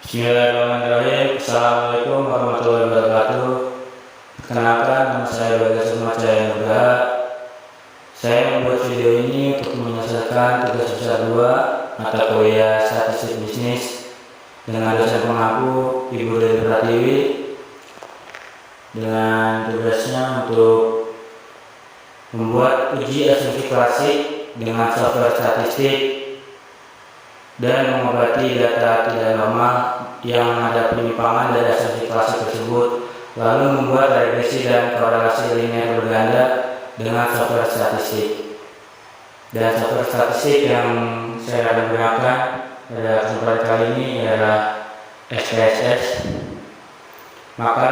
Bismillahirrahmanirrahim. Assalamualaikum warahmatullahi wabarakatuh. Kenalkan, nama saya Bagas Jaya Nugraha. Saya membuat video ini untuk menyelesaikan tugas besar 2 mata kuliah statistik bisnis dengan dosen pengaku Ibu Dewi Pratiwi, dengan tugasnya untuk membuat uji asumsi klasik dengan software statistik dan mengobati data tidak normal yang ada penyimpangan dari asumsi klasik tersebut, lalu membuat regresi dan korelasi linear berganda dengan software statistik. Dan software statistik yang saya akan gunakan pada kesempatan kali ini adalah SPSS. Maka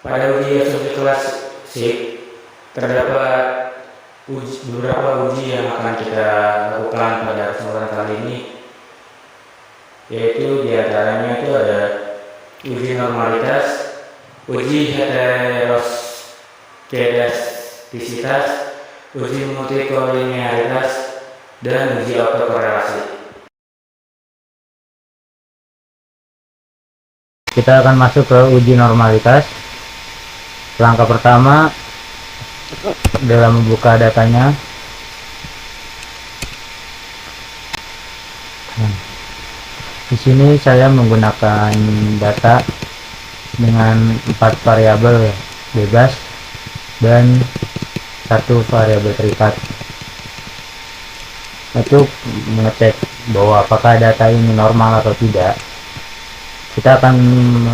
pada uji asumsi klasik terdapat beberapa uji yang akan kita lakukan pada kesempatan kali ini, yaitu diantaranya itu ada uji normalitas, uji heteroskedastisitas, uji multikolinearitas, dan uji autokorelasi. Kita akan masuk ke uji normalitas. Langkah pertama dalam membuka datanya, di sini saya menggunakan data dengan 4 variabel bebas dan 1 variabel terikat untuk mengecek bahwa apakah data ini normal atau tidak. Kita akan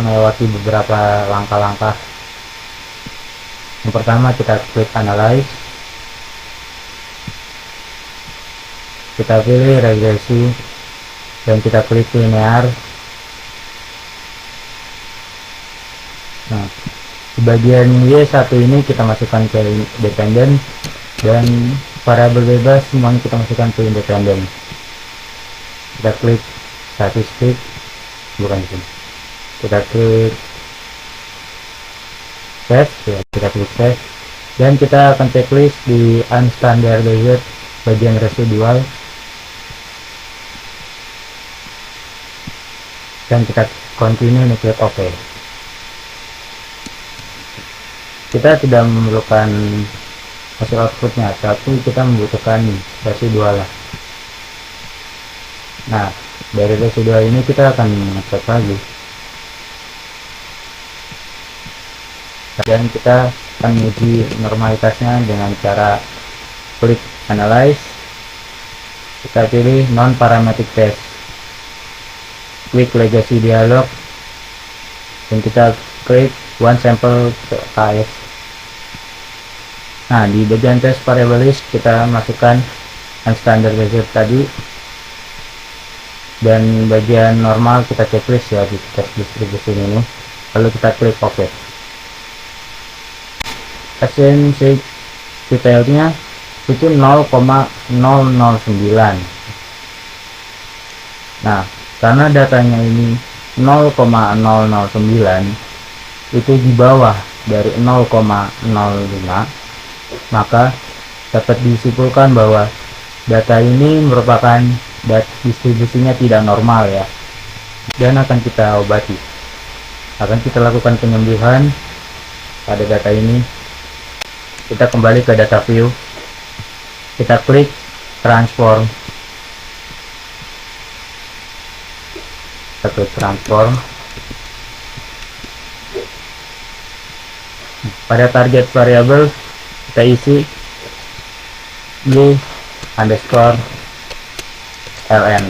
melewati beberapa langkah-langkah. Yang pertama, kita klik analyze, kita pilih regresi, dan kita klik linear. Nah, di bagian Y1 ini kita masukkan ke dependent, dan variabel bebas semuanya kita masukkan ke independent. Kita klik statistik, bukan di sini. Kita klik save, ya, kita klik save, dan kita akan checklist di unstandardized bagian residual, dan kita continue, klik OK. Kita tidak memerlukan hasil outputnya, tapi kita membutuhkan residual. Nah, dari residual ini kita akan ngecek lagi, dan kita akan uji normalitasnya dengan cara klik analyze, kita pilih non parametric test, klik legacy dialog, dan kita klik one sample KS. Nah, di bagian test variable list kita masukkan unstandardized tadi, dan bagian normal kita checklist ya di test distribution ini, lalu kita klik OK. Asumsi detailnya itu 0,009. Nah, karena datanya ini 0,009, itu di bawah dari 0,05, maka dapat disimpulkan bahwa data ini merupakan distribusinya tidak normal ya, dan akan kita obati. Akan kita lakukan penyembuhan pada data ini. Kita kembali ke data view, kita klik transform, kita klik transform. Pada target variable kita isi u underscore ln.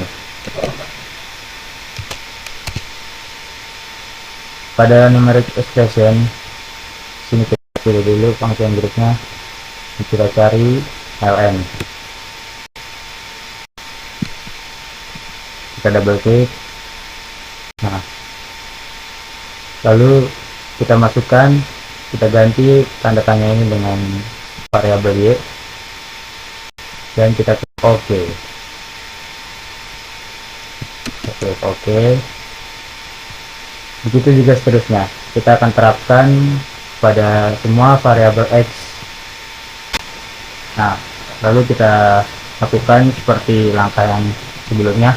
Pada numeric expression sini kita pilih dulu fungsi berikutnya, kita cari ln, kita double klik. Nah, lalu kita masukkan, kita ganti tanda tanya ini dengan variabel y, dan kita klik OK. Kita klik OK. Begitu juga seterusnya, kita akan terapkan pada semua variabel x. Nah, lalu kita lakukan seperti langkah yang sebelumnya,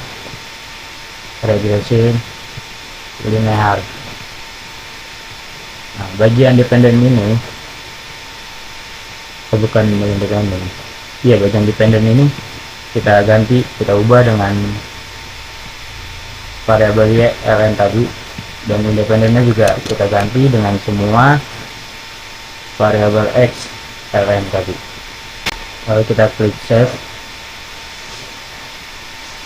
regression, linear. Nah, bagian dependen ini, bukan independen, iya bagian dependen ini kita ganti, kita ubah dengan variabel y ln tadi, dan independennya juga kita ganti dengan semua variabel x ln tadi. Lalu kita klik save.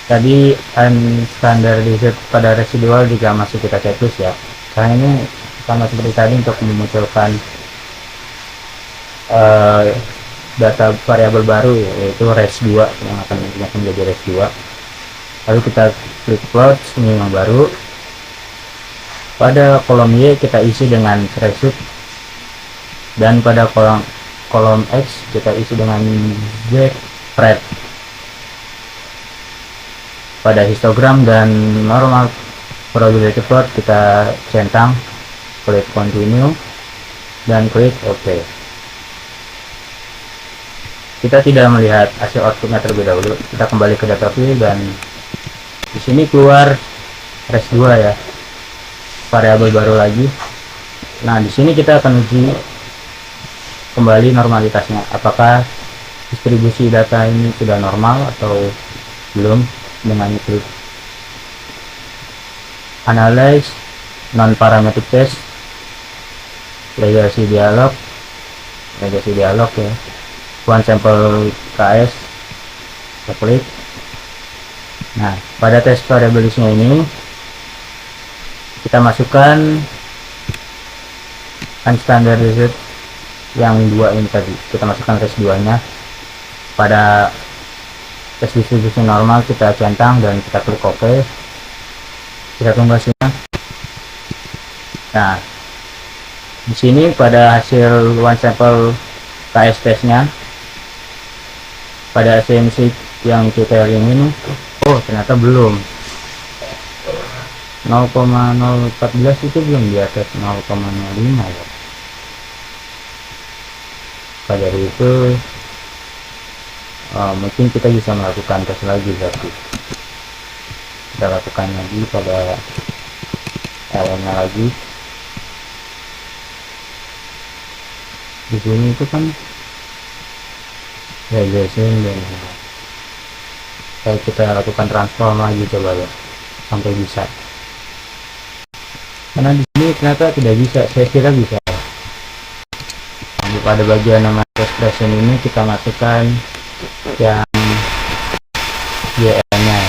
Tadi unstandardized pada residual juga masih kita checklist ya, karena ini sama seperti tadi untuk memunculkan data variabel baru, yaitu res2 yang akan menjadi res2. Lalu kita klik plot ini yang baru. Pada kolom y kita isi dengan threshold, dan pada kolom x kita isi dengan z spread. Pada histogram dan normal probability plot kita centang, klik continue dan klik OK. Kita tidak melihat hasil outputnya terlebih dahulu. Kita kembali ke data view, dan di sini keluar res2 ya, variabel baru lagi. Nah, di sini kita akan uji kembali normalitasnya, apakah distribusi data ini sudah normal atau belum, dengan klik analyze non parametric test, legacy dialog ya, one sample KS, kita klik. Nah, pada tes variabelnya ini kita masukkan unstandardized yang dua ini tadi, kita masukkan res2 nya. Pada tes distribusi normal kita centang dan kita klik OK. Kita tunggu hasilnya. Nah, di sini pada hasil one sample KS testnya, pada ACMC yang kita ini, oh ternyata belum, 0,014 itu belum di atas 0,05 ya. Pada dari itu mungkin kita bisa melakukan tes lagi, berarti kita lakukan lagi pada ln nya lagi. Di sini itu kan regression, dan kita lakukan transform lagi, coba ya sampai bisa. Karena di sini ternyata tidak bisa, saya kira bisa. Pada bagian nama expression ini kita masukkan yang YL nya.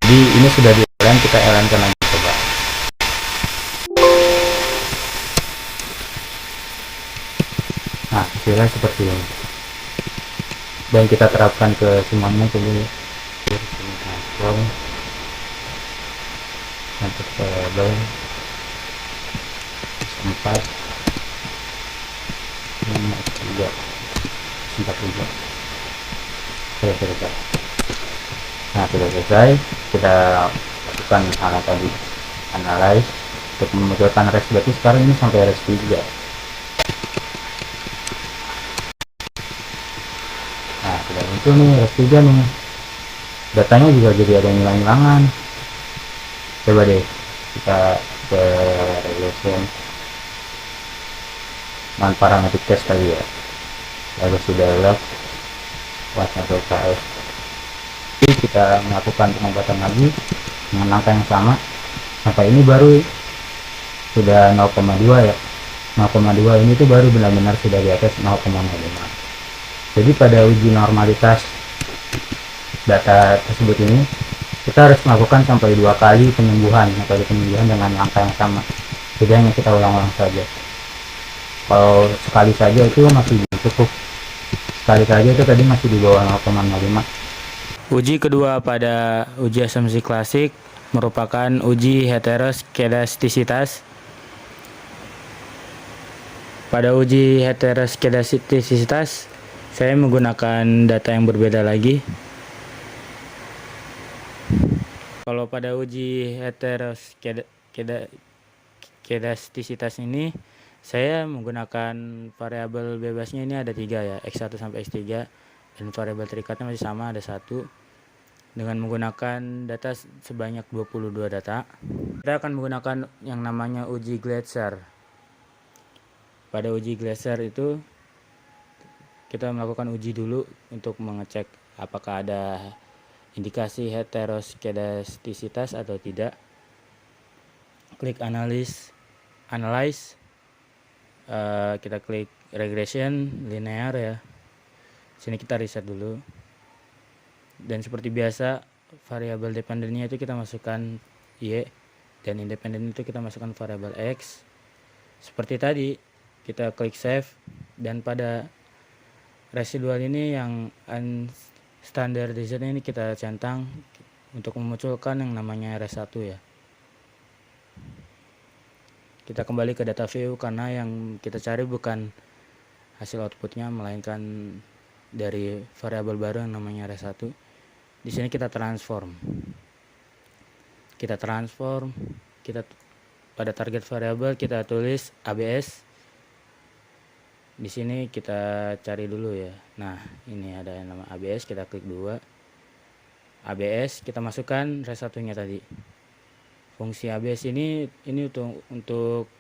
Jadi ini sudah di ln, kita ln kan lagi, coba. Nah, hasilnya seperti ini, dan kita terapkan ke semuanya. Coba transform untuk variable 4 3 4 3 selesai. Nah, sudah selesai. Kita lakukan hal tadi, analyze untuk memunculkan res, berarti sekarang ini sampai res 3. Nah, sudah muncul nih res 3 nih, datanya juga jadi ada yang hilang-hilangan. Coba deh kita ke regression non parametric test tadi ya, lalu sudah log sampai KS. Kita melakukan pengobatan lagi dengan angka yang sama, sampai ini baru sudah 0,2 ya. 0,2 ini tuh baru benar-benar sudah di atas 0,05. Jadi pada uji normalitas data tersebut ini kita harus melakukan sampai 2 kali penyembuhan, metode penyembuhan dengan angka yang sama. Jadi hanya kita ulang-ulang saja. Kalau sekali saja itu masih cukup, sekali saja itu tadi masih di bawah 0,05. Uji kedua pada uji asumsi klasik merupakan uji heteroskedastisitas. Pada uji heteroskedastisitas, saya menggunakan data yang berbeda lagi. Kalau pada uji heteroskedastisitas ini, saya menggunakan variabel bebasnya ini ada 3 ya, x1 sampai x3, dan variabel terikatnya masih sama, ada 1. dengan menggunakan data sebanyak 22 data. Kita akan menggunakan yang namanya uji Glacier. Pada uji Glacier itu kita melakukan uji dulu untuk mengecek apakah ada indikasi heteroskedastisitas atau tidak. Klik analyze, kita klik regression linear ya. Sini kita riset dulu. Dan seperti biasa variabel dependennya itu kita masukkan Y, dan independen itu kita masukkan variabel X. Seperti tadi kita klik save, dan pada residual ini yang unstandardized ini kita centang untuk memunculkan yang namanya res1 ya. Kita kembali ke data view karena yang kita cari bukan hasil outputnya melainkan dari variabel baru yang namanya res1. Di sini kita transform. Kita pada target variabel kita tulis ABS. Di sini kita cari dulu ya. Nah, ini ada yang nama ABS, kita klik 2. ABS kita masukkan res1-nya tadi. Fungsi ABS ini untuk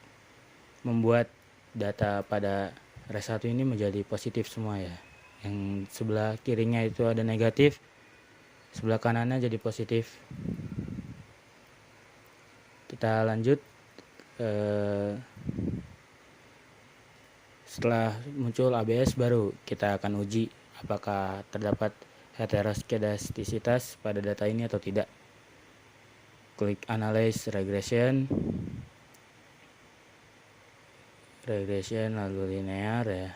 membuat data pada res1 ini menjadi positif semua ya. Yang sebelah kirinya itu ada negatif, sebelah kanannya jadi positif. Kita lanjut. Setelah muncul ABS baru kita akan uji apakah terdapat heteroskedastisitas pada data ini atau tidak. Klik analyze regression lalu linear ya.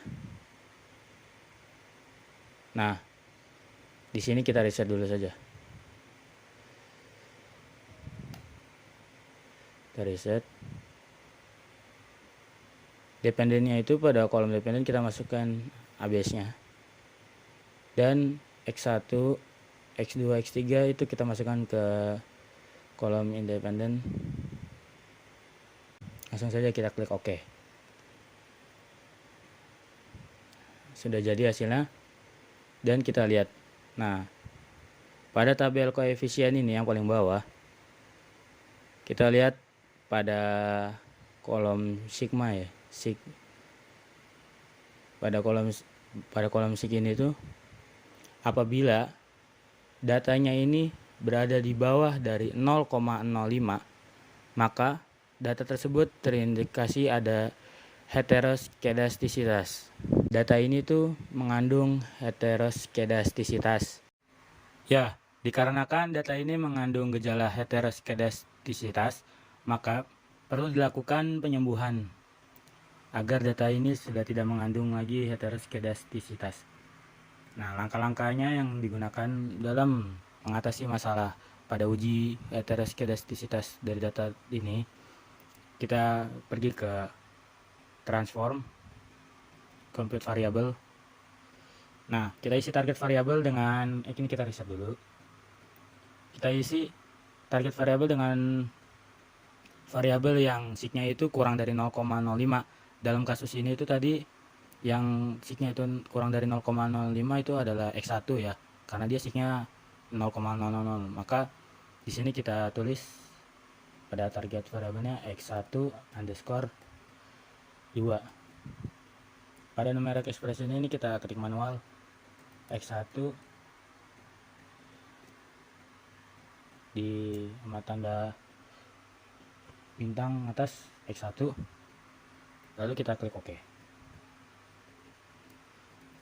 Nah, di sini kita riset dulu saja. Kita riset. Dependennya itu pada kolom dependen kita masukkan ABS-nya. Dan X1, X2, X3 itu kita masukkan ke kolom independen. Langsung saja kita klik OK. Sudah jadi hasilnya. Dan kita lihat. Nah, pada tabel koefisien ini yang paling bawah, kita lihat pada kolom sigma ya. Pada kolom sig ini tuh, apabila datanya ini berada di bawah dari 0,05, maka data tersebut terindikasi ada heteroskedastisitas. Data ini tuh mengandung heteroskedastisitas. Ya, dikarenakan data ini mengandung gejala heteroskedastisitas, maka perlu dilakukan penyembuhan agar data ini sudah tidak mengandung lagi heteroskedastisitas. Nah, langkah-langkahnya yang digunakan dalam mengatasi masalah pada uji heteroskedastisitas dari data ini, kita pergi ke transform, compute variable. Nah, kita isi target variable dengan ini, kita riset dulu. Kita isi target variable dengan variabel yang signya itu kurang dari 0,05. Dalam kasus ini itu tadi yang signya itu kurang dari 0,05 itu adalah X1 ya, karena dia signya 0,000. Maka di sini kita tulis pada target variabelnya X1 underscore 2. Pada numeric expression ini kita ketik manual X1 di tanda bintang atas X1, lalu kita klik OK.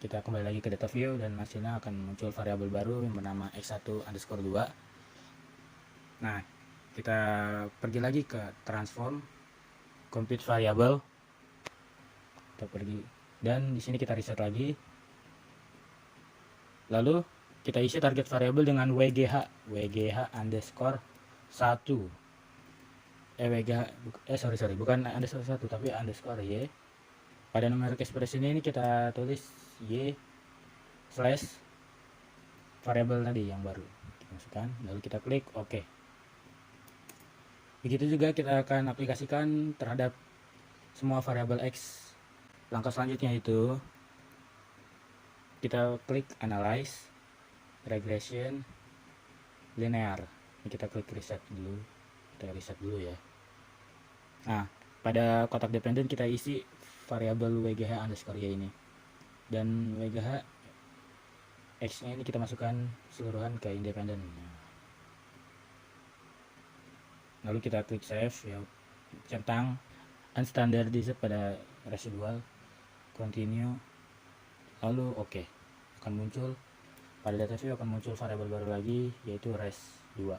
Kita kembali lagi ke data view dan hasilnya akan muncul variabel baru yang bernama X1 underscore 2. Nah, kita pergi lagi ke transform, compute variable. Kita pergi dan di sini kita riset lagi. Lalu kita isi target variabel dengan WGH underscore 1. Bukan underscore 1 tapi underscore Y. Pada numeric expression ini kita tulis Y slash variabel tadi yang baru kita masukkan, lalu kita klik OK. Begitu juga kita akan aplikasikan terhadap semua variabel X. Langkah selanjutnya itu kita klik analyze regression linear. Ini kita klik reset dulu, kita reset dulu ya. Nah, pada kotak dependent kita isi variabel WGH underscore y ini, dan WGH X nya ini kita masukkan seluruhan ke independent. Lalu kita klik save ya, centang unstandardized pada residual, continue, lalu oke. Akan muncul pada data view, akan muncul variabel baru lagi, yaitu res2.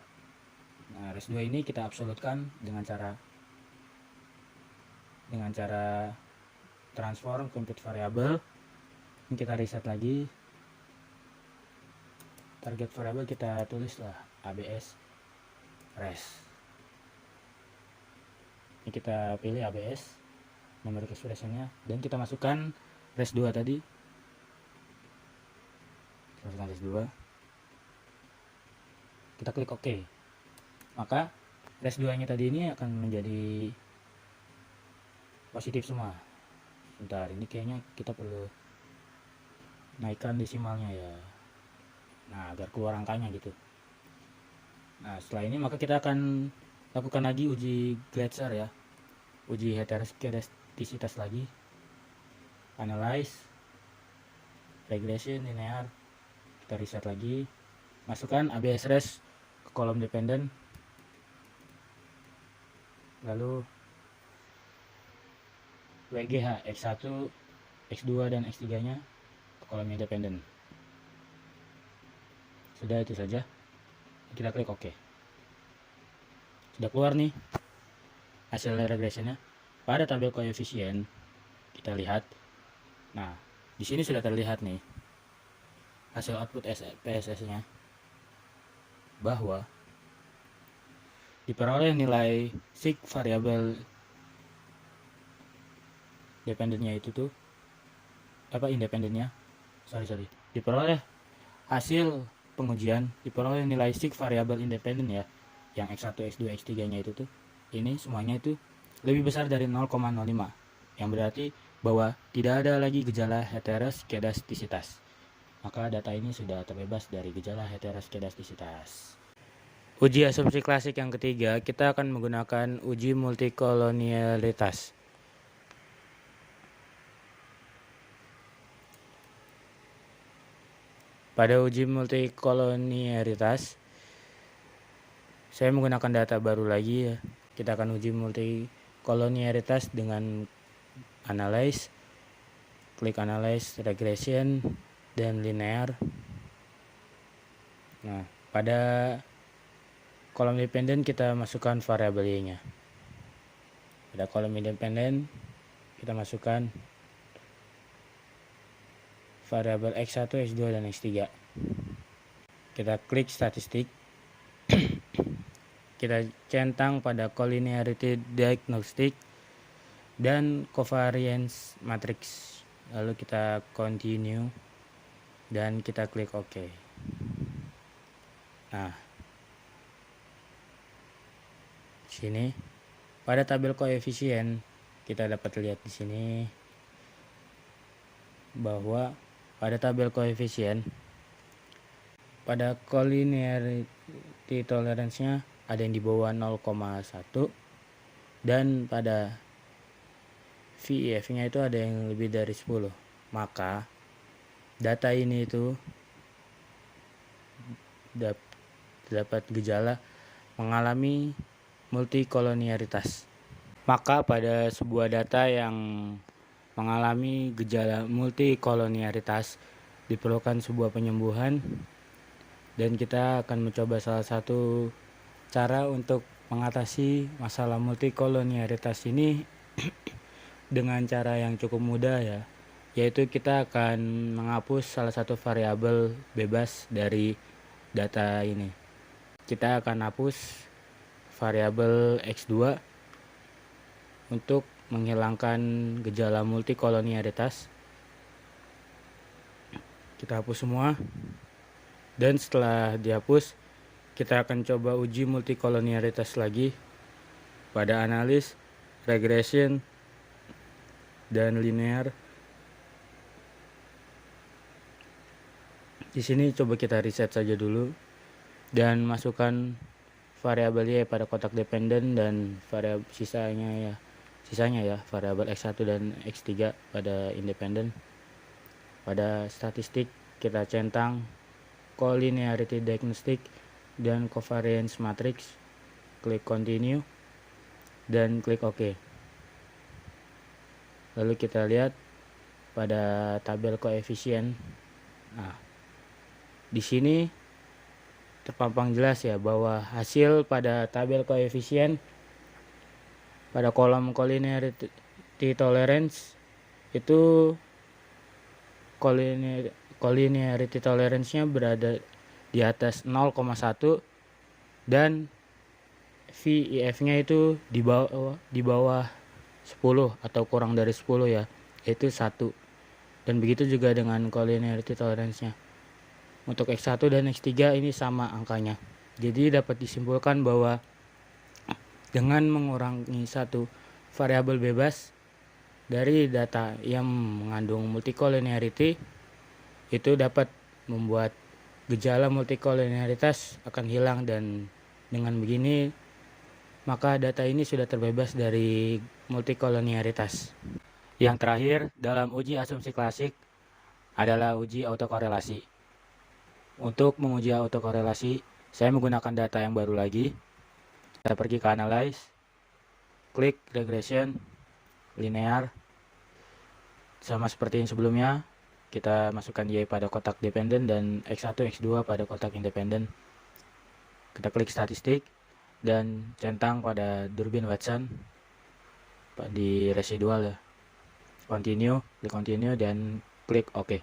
Nah, res2 ini kita absolutkan dengan cara transform compute variable. Ini kita reset lagi, target variable kita tulislah abs res. Ini kita pilih abs numeric expressionnya, dan kita masukkan res2 tadi. Kita masukkan res2, kita klik OK, maka res2 nya tadi ini akan menjadi positif semua. Bentar, ini kayaknya kita perlu naikkan desimalnya ya, nah agar keluar angkanya gitu. Nah, setelah ini maka kita akan lakukan lagi uji Glatzer ya, uji heteroskedastisitas lagi, analyze, regression, linear. Kita reset lagi, masukkan abs res ke kolom dependent, lalu WGH X1, X2 dan X3 nya ke kolom independent. Sudah, itu saja. Kita klik OK. Sudah keluar nih hasil regressionnya. Pada tabel koefisien kita lihat, nah di sini sudah terlihat nih hasil output PSS nya, bahwa diperoleh nilai sig variabel dependennya itu tuh independennya, diperoleh hasil pengujian, diperoleh nilai sig variabel independen ya, yang X1, X2, X3 nya itu tuh, ini semuanya itu lebih besar dari 0,05, yang berarti bahwa tidak ada lagi gejala heteroskedastisitas. Maka data ini sudah terbebas dari gejala heteroskedastisitas. Uji asumsi klasik yang ketiga, kita akan menggunakan uji multikolonialitas. Pada uji multikolonialitas, saya menggunakan data baru lagi ya. Kita akan uji multikolonialitas dengan analyze, klik analyze, regression, dan linear. Nah, pada kolom independen kita masukkan variabel y-nya. Pada kolom independen kita masukkan variabel X1, X2, dan X3. Kita klik statistik, kita centang pada collinearity diagnostic dan covariance matrix, lalu kita continue dan kita klik OK. Nah, sini pada tabel koefisien kita dapat lihat di sini bahwa pada tabel koefisien, pada collinearity tolerance-nya ada yang di bawah 0,1, dan pada VEF-nya itu ada yang lebih dari 10. Maka data ini itu dapat gejala mengalami multikolonialitas. Maka pada sebuah data yang mengalami gejala multikolonialitas diperlukan sebuah penyembuhan, dan kita akan mencoba salah satu cara untuk mengatasi masalah multikolonialitas ini dengan cara yang cukup mudah ya, yaitu kita akan menghapus salah satu variabel bebas dari data ini. Kita akan hapus variabel X2 untuk menghilangkan gejala multikolonialitas. Kita hapus semua, dan setelah dihapus kita akan coba uji multikolonialitas lagi pada analis, regression, dan linear. Di sini coba kita reset saja dulu. dan masukkan variabel Y pada kotak dependen dan variabel sisanya ya variabel X1 dan X3 pada independen. Pada statistik kita centang collinearity diagnostic dan covariance matrix, klik continue dan klik OK. Lalu kita lihat pada tabel koefisien. Nah, di sini terpampang jelas ya bahwa hasil pada tabel koefisien pada kolom collinearity tolerance itu collinearity tolerance-nya berada di atas 0,1 dan VIF-nya itu di bawah 10 atau kurang dari 10 ya, yaitu 1. Dan begitu juga dengan collinearity tolerance-nya. Untuk X1 dan X3 ini sama angkanya. Jadi dapat disimpulkan bahwa dengan mengurangi satu variabel bebas dari data yang mengandung multicollinearity, itu dapat membuat gejala multicollinearitas akan hilang, dan dengan begini maka data ini sudah terbebas dari multicollinearitas. Yang terakhir dalam uji asumsi klasik adalah uji autokorelasi. Untuk menguji autokorelasi, saya menggunakan data yang baru lagi. Kita pergi ke Analyze, klik Regression, Linear. Sama seperti yang sebelumnya, kita masukkan Y pada kotak dependen dan X1, X2 pada kotak independen. Kita klik Statistik dan centang pada Durbin Watson di residual ya. Continue, klik Continue dan klik OK.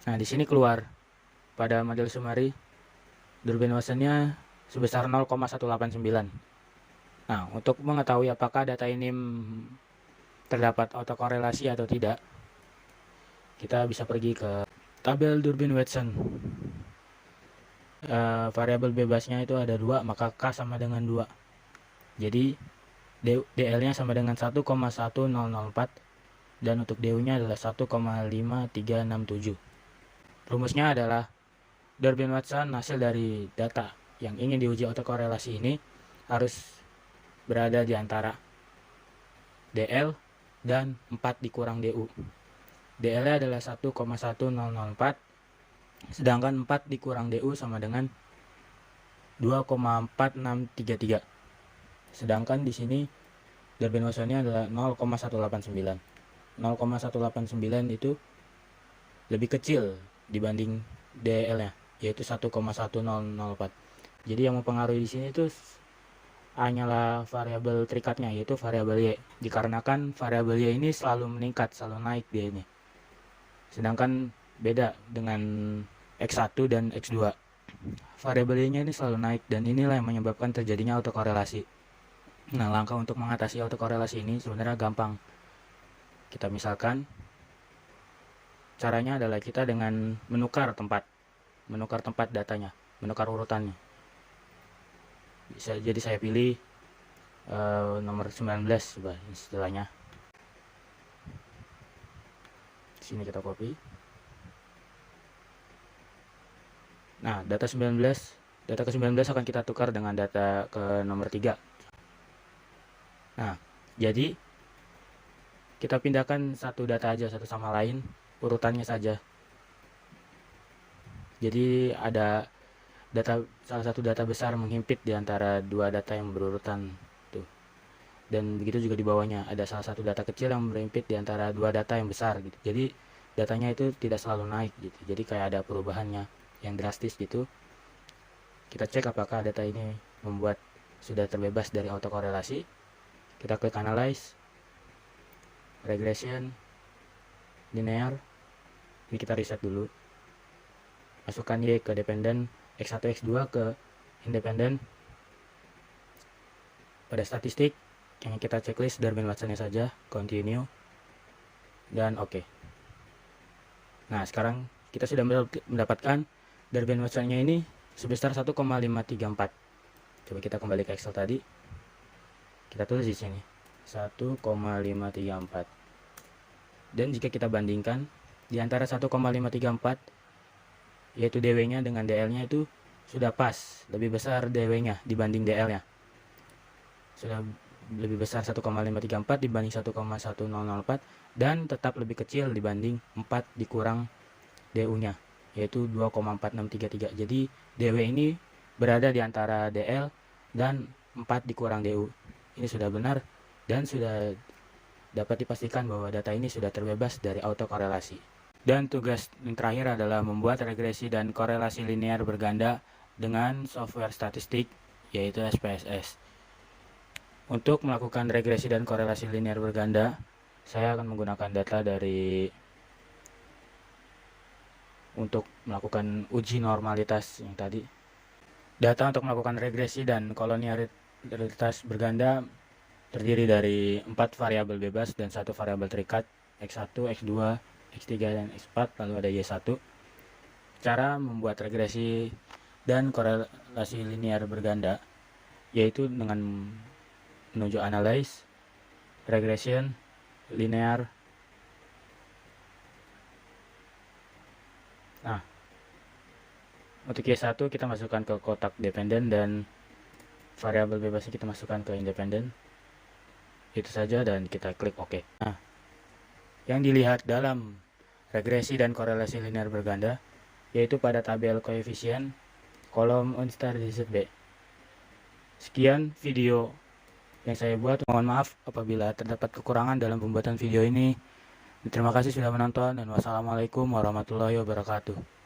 Nah, di sini keluar pada model summary Durbin Watson-nya sebesar 0,189. Nah, untuk mengetahui apakah data ini terdapat autokorelasi atau tidak, kita bisa pergi ke tabel Durbin Watson. Variabel bebasnya itu ada 2, maka K sama dengan 2. Jadi DL-nya sama dengan 1,1004 dan untuk DU-nya adalah 1,5367. Rumusnya adalah Durbin Watson hasil dari data yang ingin diuji autokorelasi ini harus berada di antara DL dan 4 dikurang DU. DL-nya adalah 1,1004, sedangkan 4 dikurang DU sama dengan 2,4633. Sedangkan di sini Durbin Watson-nya adalah 0,189. 0,189 itu lebih kecil dibanding DL-nya, yaitu 1,1004. Jadi yang mempengaruhi di sini itu hanyalah variabel terikatnya, yaitu variabel Y. Dikarenakan variabel Y ini selalu meningkat, selalu naik dia ini. Sedangkan beda dengan X1 dan X2. Variabel Y-nya ini selalu naik, dan inilah yang menyebabkan terjadinya autokorelasi. Nah, langkah untuk mengatasi autokorelasi ini sebenarnya gampang. Kita misalkan caranya adalah kita dengan menukar tempat datanya, menukar urutannya. Jadi saya pilih nomor 19 istilahnya. Sini kita copy. Nah, data ke-19 akan kita tukar dengan data ke nomor 3. Nah, jadi kita pindahkan satu data aja satu sama lain, urutannya saja. Jadi ada salah satu data besar menghimpit di antara dua data yang berurutan tuh. Dan begitu juga di bawahnya ada salah satu data kecil yang berhimpit di antara dua data yang besar gitu. Jadi datanya itu tidak selalu naik gitu. Jadi kayak ada perubahannya yang drastis gitu. Kita cek apakah data ini membuat sudah terbebas dari autokorelasi. Kita klik Analyze, Regression, Linear. Ini kita reset dulu. Masukkan Y ke dependen, X1, X2 ke independen. Pada statistik yang kita checklist Durbin Watson-nya saja, continue dan OK. Nah, sekarang kita sudah mendapatkan Durbin Watson-nya ini sebesar 1,534. Coba kita kembali ke Excel tadi. Kita tulis di sini 1,534. Dan jika kita bandingkan di antara 1,534 yaitu DW-nya dengan DL-nya itu sudah pas, lebih besar DW-nya dibanding DL-nya. Sudah lebih besar 1,534 dibanding 1,1004 dan tetap lebih kecil dibanding 4 dikurang DU-nya, yaitu 2,4633. Jadi DW ini berada di antara DL dan 4 dikurang DU. Ini sudah benar dan sudah dapat dipastikan bahwa data ini sudah terbebas dari autokorelasi. Dan tugas yang terakhir adalah membuat regresi dan korelasi linear berganda dengan software statistik, yaitu SPSS. Untuk melakukan regresi dan korelasi linear berganda, saya akan menggunakan data untuk melakukan uji normalitas yang tadi. Data untuk melakukan regresi dan kolonialitas berganda terdiri dari 4 variabel bebas dan 1 variabel terikat, X1, X2, X3, dan X4, lalu ada Y1. Cara membuat regresi dan korelasi linear berganda yaitu dengan menuju analyze, regression, linear. Nah, untuk Y1 kita masukkan ke kotak dependen dan variabel bebasnya kita masukkan ke independen. Itu saja dan kita klik OK. Nah, yang dilihat dalam regresi dan korelasi linear berganda yaitu pada tabel koefisien kolom Unstar DZB. Sekian video yang saya buat. Mohon maaf apabila terdapat kekurangan dalam pembuatan video ini. Terima kasih sudah menonton dan wassalamualaikum warahmatullahi wabarakatuh.